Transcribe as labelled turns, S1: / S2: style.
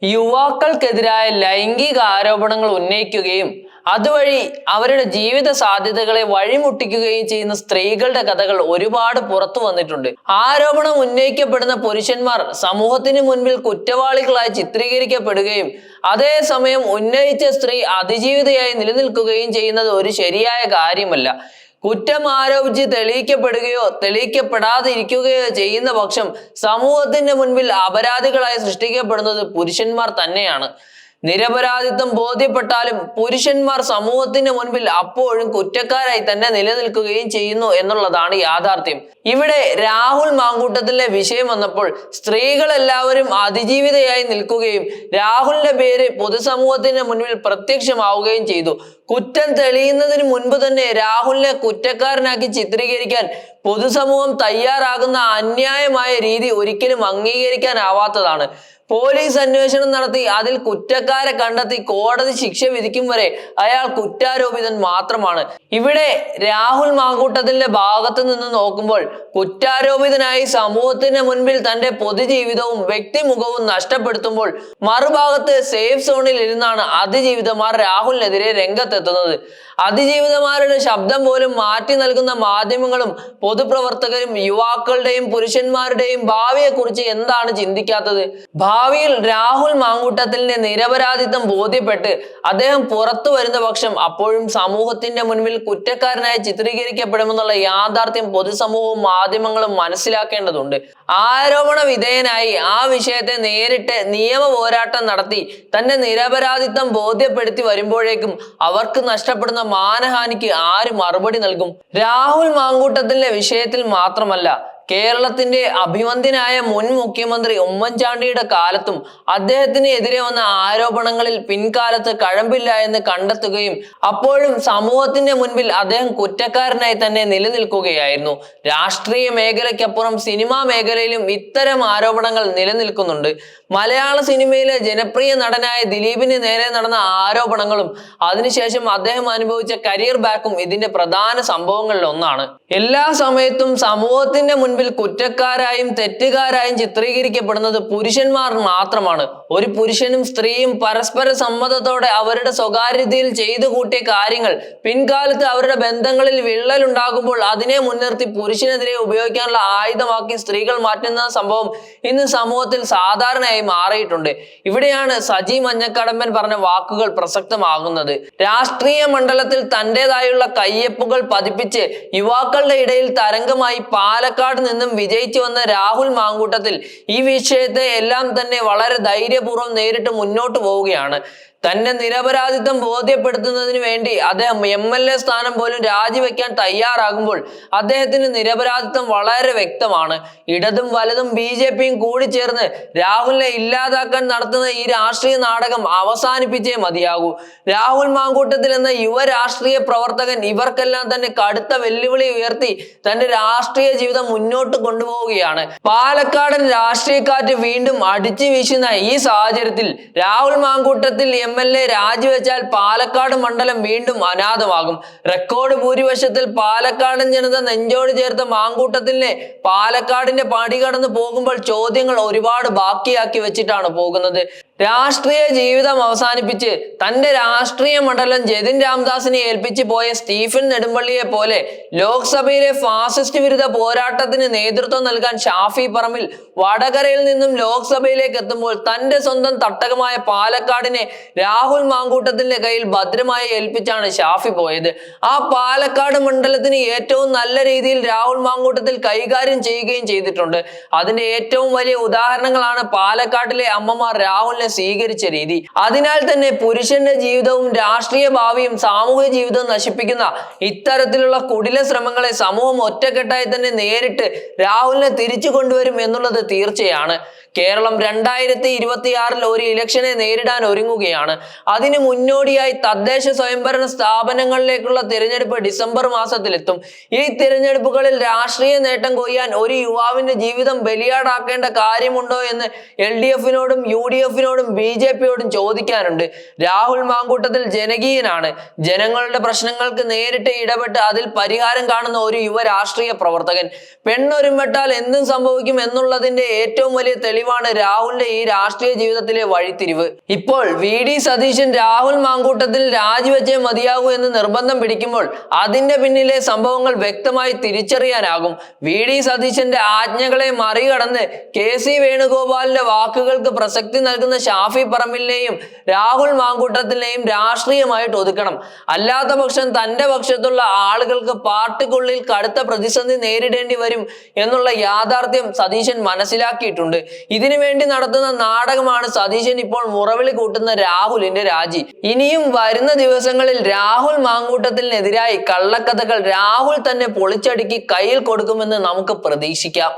S1: യുവാക്കൾക്കെതിരായ ലൈംഗിക ആരോപണങ്ങൾ ഉന്നയിക്കുകയും അതുവഴി അവരുടെ ജീവിത സാധ്യതകളെ വഴിമുട്ടിക്കുകയും ചെയ്യുന്ന സ്ത്രീകളുടെ കഥകൾ ഒരുപാട് പുറത്തു വന്നിട്ടുണ്ട്. ആരോപണം ഉന്നയിക്കപ്പെടുന്ന പുരുഷന്മാർ സമൂഹത്തിന് മുൻപിൽ കുറ്റവാളികളായി ചിത്രീകരിക്കപ്പെടുകയും അതേസമയം ഉന്നയിച്ച സ്ത്രീ അതിജീവിതയായി നിലനിൽക്കുകയും ചെയ്യുന്നത് ഒരു ശരിയായ കാര്യമല്ല. കുറ്റം ആരോപിച്ച് തെളിയിക്കപ്പെടുകയോ തെളിയിക്കപ്പെടാതിരിക്കുകയോ ചെയ്യുന്ന പക്ഷം സമൂഹത്തിന്റെ മുൻപിൽ അപരാധികളായി സൃഷ്ടിക്കപ്പെടുന്നത് പുരുഷന്മാർ തന്നെയാണ്. നിരപരാധിത്വം ബോധ്യപ്പെട്ടാലും പുരുഷന്മാർ സമൂഹത്തിന്റെ മുൻപിൽ അപ്പോഴും കുറ്റക്കാരായി തന്നെ നിലനിൽക്കുകയും ചെയ്യുന്നു എന്നുള്ളതാണ് യാഥാർത്ഥ്യം. ഇവിടെ രാഹുൽ മാങ്കൂട്ടത്തിലെ വിഷയം വന്നപ്പോൾ സ്ത്രീകൾ എല്ലാവരും അതിജീവിതയായി നിൽക്കുകയും രാഹുലിന്റെ പേര് പൊതുസമൂഹത്തിന്റെ മുൻപിൽ പ്രത്യക്ഷമാവുകയും ചെയ്തു. കുറ്റം തെളിയുന്നതിന് മുൻപ് തന്നെ രാഹുലിനെ കുറ്റക്കാരനാക്കി ചിത്രീകരിക്കാൻ പൊതുസമൂഹം തയ്യാറാകുന്ന അന്യായമായ രീതി ഒരിക്കലും അംഗീകരിക്കാനാവാത്തതാണ്. പോലീസ് അന്വേഷണം നടത്തി അതിൽ കുറ്റക്കാരെ കണ്ടെത്തി കോടതി ശിക്ഷ വിധിക്കും വരെ അയാൾ കുറ്റാരോപിതൻ മാത്രമാണ്. ഇവിടെ രാഹുൽ മാങ്കൂട്ടത്തിന്റെ ഭാഗത്ത് നിന്ന് നോക്കുമ്പോൾ കുറ്റാരോപിതനായി സമൂഹത്തിന് മുൻപിൽ തന്റെ പൊതുജീവിതവും വ്യക്തിമുഖവും നഷ്ടപ്പെടുത്തുമ്പോൾ മറുഭാഗത്ത് സേഫ് സോണിൽ ഇരുന്നാണ് അതിജീവിതമാർ രാഹുലിനെതിരെ രംഗത്തെത്തുന്നത്. അതിജീവിതമാരുടെ ശബ്ദം പോലും മാറ്റി നൽകുന്ന മാധ്യമങ്ങളും പൊതുപ്രവർത്തകരും യുവാക്കളുടെയും പുരുഷന്മാരുടെയും ഭാവിയെക്കുറിച്ച് എന്താണ് ചിന്തിക്കാത്തത്? ഭാവിയിൽ രാഹുൽ മാങ്കൂട്ടത്തിലിന്റെ നിരപരാധിത്വം ബോധ്യപ്പെട്ട് അദ്ദേഹം പുറത്തു വരുന്ന പക്ഷം അപ്പോഴും സമൂഹത്തിന്റെ മുൻപിൽ കുറ്റക്കാരനായി ചിത്രീകരിക്കപ്പെടുമെന്നുള്ള യാഥാർത്ഥ്യം പൊതുസമൂഹവും മാധ്യമങ്ങളും മനസ്സിലാക്കേണ്ടതുണ്ട്. ആരോപണ വിധേയനായി ആ വിഷയത്തെ നേരിട്ട് നിയമ പോരാട്ടം നടത്തി തന്റെ നിരപരാധിത്വം ബോധ്യപ്പെടുത്തി വരുമ്പോഴേക്കും അവർക്ക് നഷ്ടപ്പെടുന്ന മാനഹാനിക്ക് ആര് മറുപടി നൽകും? രാഹുൽ മാങ്കൂട്ടത്തിലെ വിഷയത്തിൽ മാത്രമല്ല, കേരളത്തിന്റെ അഭിവന്ദ്യനായ മുൻ മുഖ്യമന്ത്രി ഉമ്മൻചാണ്ടിയുടെ കാലത്തും അദ്ദേഹത്തിന് എതിരെ വന്ന ആരോപണങ്ങളിൽ പിൻകാലത്ത് കഴമ്പില്ല എന്ന് കണ്ടെത്തുകയും അപ്പോഴും സമൂഹത്തിന്റെ മുൻപിൽ അദ്ദേഹം കുറ്റക്കാരനായി തന്നെ നിലനിൽക്കുകയായിരുന്നു. രാഷ്ട്രീയ മേഖലയ്ക്കപ്പുറം സിനിമാ മേഖലയിലും ഇത്തരം ആരോപണങ്ങൾ നിലനിൽക്കുന്നുണ്ട്. മലയാള സിനിമയിലെ ജനപ്രിയ നടനായ ദിലീപിന് നേരെ നടന്ന ആരോപണങ്ങളും അതിനുശേഷം അദ്ദേഹം അനുഭവിച്ച കരിയർ ബാക്കും ഇതിന്റെ പ്രധാന സംഭവങ്ങളിൽ ഒന്നാണ്. എല്ലാ സമയത്തും സമൂഹത്തിന്റെ മുൻപിൽ കുറ്റക്കാരായും തെറ്റുകാരായും ചിത്രീകരിക്കപ്പെടുന്നത് പുരുഷന്മാർ മാത്രമാണ്. ഒരു പുരുഷനും സ്ത്രീയും പരസ്പര സമ്മതത്തോടെ അവരുടെ സ്വകാര്യതയിൽ ചെയ്തു കൂട്ടിയ കാര്യങ്ങൾ പിൻകാലത്ത് അവരുടെ ബന്ധങ്ങളിൽ വിള്ളലുണ്ടാകുമ്പോൾ അതിനെ മുൻനിർത്തി പുരുഷനെതിരെ ഉപയോഗിക്കാനുള്ള ആയുധമാക്കി സ്ത്രീകൾ മാറ്റുന്ന സംഭവം ഇന്ന് സമൂഹത്തിൽ സാധാരണയായി മാറിയിട്ടുണ്ട്. ഇവിടെയാണ് സജി മഞ്ഞക്കടമ്പൻ പറഞ്ഞ വാക്കുകൾ പ്രസക്തമാകുന്നത്. രാഷ്ട്രീയ മണ്ഡലത്തിൽ തന്റേതായുള്ള കയ്യൊപ്പുകൾ പതിപ്പിച്ച് യുവാക്കളുടെ ഇടയിൽ തരംഗമായി പാലക്കാട് നിന്നും വിജയിച്ചു വന്ന രാഹുൽ മാങ്കൂട്ടത്തിൽ ഈ വിഷയത്തെ എല്ലാം തന്നെ വളരെ ധൈര്യപൂർവ്വം നേരിട്ട് മുന്നോട്ട് പോവുകയാണ്. തന്റെ നിരപരാധിത്വം ബോധ്യപ്പെടുത്തുന്നതിന് വേണ്ടി അദ്ദേഹം MLA സ്ഥാനം പോലും രാജിവെക്കാൻ തയ്യാറാകുമ്പോൾ അദ്ദേഹത്തിന് നിരപരാധിത്വം വളരെ വ്യക്തമാണ്. ഇടതും വലതും BJPയും കൂടി ചേർന്ന് രാഹുലിനെ ഇല്ലാതാക്കാൻ നടത്തുന്ന ഈ രാഷ്ട്രീയ നാടകം അവസാനിപ്പിച്ചേ മതിയാകൂ. രാഹുൽ മാങ്കൂട്ടത്തിൽ എന്ന യുവ രാഷ്ട്രീയ പ്രവർത്തകൻ ഇവർക്കെല്ലാം തന്നെ കടുത്ത വെല്ലുവിളി ഉയർത്തി തന്റെ രാഷ്ട്രീയ ജീവിതം മുന്നോട്ട് കൊണ്ടുപോവുകയാണ്. പാലക്കാടൻ രാഷ്ട്രീയക്കാറ്റ് വീണ്ടും അടിച്ചു വീശുന്ന ഈ സാഹചര്യത്തിൽ രാഹുൽ മാങ്കൂട്ടത്തിൽ MLA രാജിവെച്ചാൽ പാലക്കാട് മണ്ഡലം വീണ്ടും അനാഥമാകും. റെക്കോർഡ് ഭൂരിപക്ഷത്തിൽ പാലക്കാടൻ ജനത നെഞ്ചോട് ചേർത്ത മാങ്കൂട്ടത്തിലെ പാലക്കാടിന്റെ പടി കടന്നു പോകുമ്പോൾ ചോദ്യങ്ങൾ ഒരുപാട് ബാക്കിയാക്കി വെച്ചിട്ടാണ് പോകുന്നത്. രാഷ്ട്രീയ ജീവിതം അവസാനിപ്പിച്ച് തന്റെ രാഷ്ട്രീയ മണ്ഡലം ജതിൻ രാംദാസിനെ ഏൽപ്പിച്ചു പോയ സ്റ്റീഫൻ നെടുമ്പള്ളിയെ പോലെ ലോക്സഭയിലെ ഫാസിസ്റ്റ് വിരുദ്ധ പോരാട്ടത്തിന് നേതൃത്വം നൽകാൻ ഷാഫി പറമ്പിൽ വടകരയിൽ നിന്നും ലോക്സഭയിലേക്ക് എത്തുമ്പോൾ തന്റെ സ്വന്തം തട്ടകമായ പാലക്കാടിനെ രാഹുൽ മാങ്കൂട്ടത്തിന്റെ കയ്യിൽ ഭദ്രമായി ഏൽപ്പിച്ചാണ് ഷാഫി പോയത്. ആ പാലക്കാട് മണ്ഡലത്തിന് ഏറ്റവും നല്ല രീതിയിൽ രാഹുൽ മാങ്കൂട്ടത്തിൽ കൈകാര്യം ചെയ്യുകയും ചെയ്തിട്ടുണ്ട്. അതിന്റെ ഏറ്റവും വലിയ ഉദാഹരണങ്ങളാണ് പാലക്കാട്ടിലെ അമ്മമാർ രാഹുലിനെ സ്വീകരിച്ച രീതി. അതിനാൽ തന്നെ പുരുഷന്റെ ജീവിതവും രാഷ്ട്രീയ ഭാവിയും സാമൂഹിക ജീവിതവും നശിപ്പിക്കുന്ന ഇത്തരത്തിലുള്ള കുടില ശ്രമങ്ങളെ സമൂഹം ഒറ്റക്കെട്ടായി തന്നെ നേരിട്ട് രാഹുലിനെ തിരിച്ചു കൊണ്ടുവരും എന്നുള്ളത് തീർച്ചയാണ്. കേരളം 2026 ഒരു ഇലക്ഷനെ നേരിടാൻ ഒരുങ്ങുകയാണ്. അതിന് മുന്നോടിയായി തദ്ദേശ സ്വയംഭരണ സ്ഥാപനങ്ങളിലേക്കുള്ള തിരഞ്ഞെടുപ്പ് ഡിസംബർ മാസത്തിലെത്തും. ഈ തിരഞ്ഞെടുപ്പുകളിൽ രാഷ്ട്രീയ നേട്ടം കൊയ്യാൻ ഒരു യുവാവിന്റെ ജീവിതം ബലിയാടാക്കേണ്ട കാര്യമുണ്ടോ എന്ന് LDFിനോടും UDFിനോടും BJPയോടും ചോദിക്കാനുണ്ട്. രാഹുൽ മാങ്കൂട്ടത്തിൽ ജനകീയനാണ്. ജനങ്ങളുടെ പ്രശ്നങ്ങൾക്ക് നേരിട്ട് ഇടപെട്ട് അതിൽ പരിഹാരം കാണുന്ന ഒരു യുവ രാഷ്ട്രീയ പ്രവർത്തകൻ. പെണ്ണൊരുമ്പെട്ടാൽ എന്തും സംഭവിക്കും എന്നുള്ളതിന്റെ ഏറ്റവും വലിയ തെളിവ് തെളിവാണ് രാഹുലിന്റെ ഈ രാഷ്ട്രീയ ജീവിതത്തിലെ വഴിത്തിരിവ്. ഇപ്പോൾ VD സതീശൻ രാഹുൽ മാങ്കൂട്ടത്തിൽ രാജിവെച്ചേ മതിയാകൂ എന്ന് നിർബന്ധം പിടിക്കുമ്പോൾ അതിന്റെ പിന്നിലെ സംഭവങ്ങൾ വ്യക്തമായി തിരിച്ചറിയാനാകും. VD സതീശന്റെ ആജ്ഞകളെ മറികടന്ന് KC വേണുഗോപാലിന്റെ വാക്കുകൾക്ക് പ്രസക്തി നൽകുന്ന ഷാഫി പറമ്പിലിനെയും രാഹുൽ മാങ്കൂട്ടത്തിനെയും രാഷ്ട്രീയമായിട്ട് ഒതുക്കണം. അല്ലാത്ത പക്ഷം തന്റെ പക്ഷത്തുള്ള ആളുകൾക്ക് പാർട്ടിക്കുള്ളിൽ കടുത്ത പ്രതിസന്ധി നേരിടേണ്ടി വരും എന്നുള്ള യാഥാർത്ഥ്യം സതീശൻ മനസ്സിലാക്കിയിട്ടുണ്ട്. ഇതിനു വേണ്ടി നടത്തുന്ന നാടകമാണ് സതീശൻ ഇപ്പോൾ മുറവിളി കൂട്ടുന്ന രാഹുലിന്റെ രാജി. ഇനിയും വരുന്ന ദിവസങ്ങളിൽ രാഹുൽ മാങ്കൂട്ടത്തിനെതിരായി കള്ളക്കഥകൾ രാഹുൽ തന്നെ പൊളിച്ചടുക്കി കയ്യിൽ കൊടുക്കുമെന്ന് നമുക്ക് പ്രതീക്ഷിക്കാം.